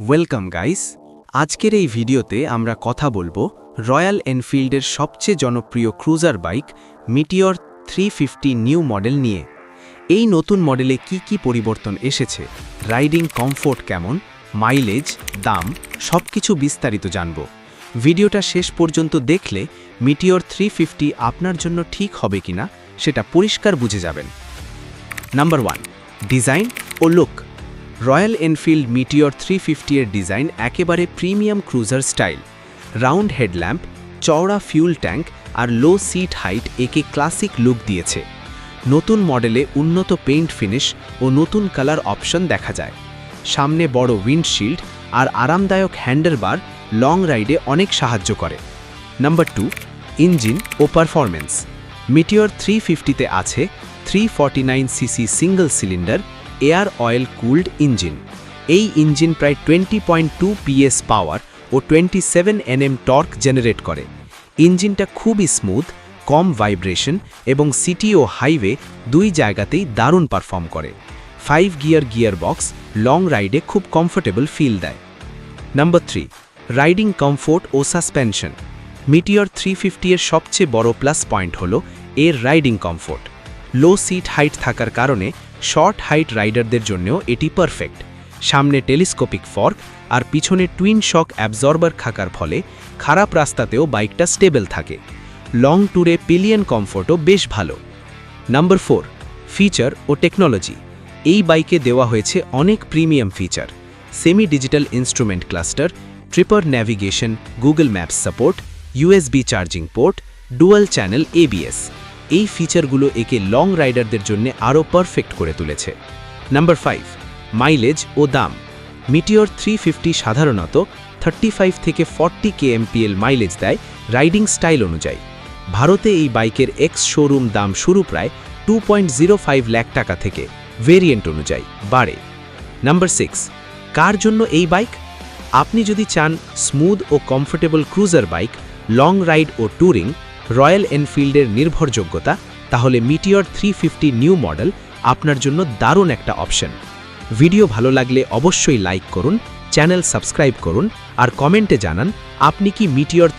Welcome guys. আজকের এই ভিডিওতে আমরা কথা বলবো রয়্যাল এনফিল্ডের সবচেয়ে জনপ্রিয় cruiser bike meteor 350 new model নিয়ে। এই নতুন মডেলে কি পরিবর্তন এসেছে, রাইডিং কমফোর্ট কেমন, মাইলেজ, দাম সবকিছু বিস্তারিত জানব। ভিডিওটা শেষ পর্যন্ত দেখলে মিটিওর 350 আপনার জন্য ঠিক হবে কিনা সেটা পরিষ্কার বুঝে যাবেন। নাম্বার 1, ডিজাইন ও লুক। রয়্যাল এনফিল্ড মিটিওর 350 এর ডিজাইন একেবারে premium cruiser style. Round headlamp, চওড়া ফিউল ট্যাঙ্ক আর লো সিট হাইট একে ক্লাসিক লুক দিয়েছে। নতুন মডেলে উন্নত পেইন্ট ফিনিশ ও নতুন কালার অপশন দেখা যায়। সামনে বড় উইন্ডশিল্ড আর আরামদায়ক হ্যান্ডেলবার লং রাইডে অনেক সাহায্য করে। নাম্বার 2, ইঞ্জিন ও পারফরমেন্স। মিটিওর 350তে আছে 349 CC single cylinder air oil cooled engine. এই ইঞ্জিন প্রায় 20.2 PS পাওয়ার ও 27 Nm টর্ক জেনারেট করে। ইঞ্জিনটা খুবই স্মুথ, কম ভাইব্রেশন এবং সিটি ও হাইওয়ে দুই জায়গাতেই দারুণ পারফর্ম করে। 5 গিয়ার বক্স লং রাইডে খুব কমফোর্টেবল ফিল দেয়। নাম্বার 3, রাইডিং কমফোর্ট ও সাসপেনশন। মিটিওর 350 এর সবচেয়ে বড় প্লাস পয়েন্ট হল এর রাইডিং কমফোর্ট। লো সিট হাইট থাকার কারণে শর্ট হাইট রাইডারদের জন্যও এটি পারফেক্ট। সামনে টেলিস্কোপিক ফর্ক আর পিছনে টুইন শক অ্যাবজর্বার থাকার ফলে খারাপ রাস্তাতেও বাইকটা স্টেবল থাকে। লং ট্যুরে পিলিয়ন কমফোর্টও বেশ ভালো। নাম্বার 4, ফিচার ও টেকনোলজি। এই বাইকে দেওয়া হয়েছে অনেক premium feature. Semi digital instrument cluster, tipper navigation, Google maps support, USB charging port, dual channel ABS। এই ফিচারগুলো একে লং রাইডারদের জন্য আরও পারফেক্ট করে তুলেছে। নাম্বার 5, মাইলেজ ও দাম। মিটিওর 350 সাধারণত 35 থেকে 40 kmpl মাইলেজ দেয় রাইডিং স্টাইল অনুযায়ী। ভারতে এই বাইকের এক্স শোরুম দাম শুরু প্রায় 2.05 লাখ টাকা থেকে, ভেরিয়েন্ট অনুযায়ী বাড়ে। নাম্বার 6, কার জন্য এই বাইক? আপনি যদি চান স্মুথ ও comfortable cruiser bike, long ride ও ট্যুরিং, রয়্যাল এনফিল্ডের নির্ভরযোগ্যতা, তাহলে মিটিওর 350 নিউ মডেল আপনার জন্য দারুণ একটা অপশন। ভিডিও ভালো লাগলে অবশ্যই লাইক করুন, চ্যানেল সাবস্ক্রাইব করুন আর কমেন্টে জানান আপনি কি মিটিওর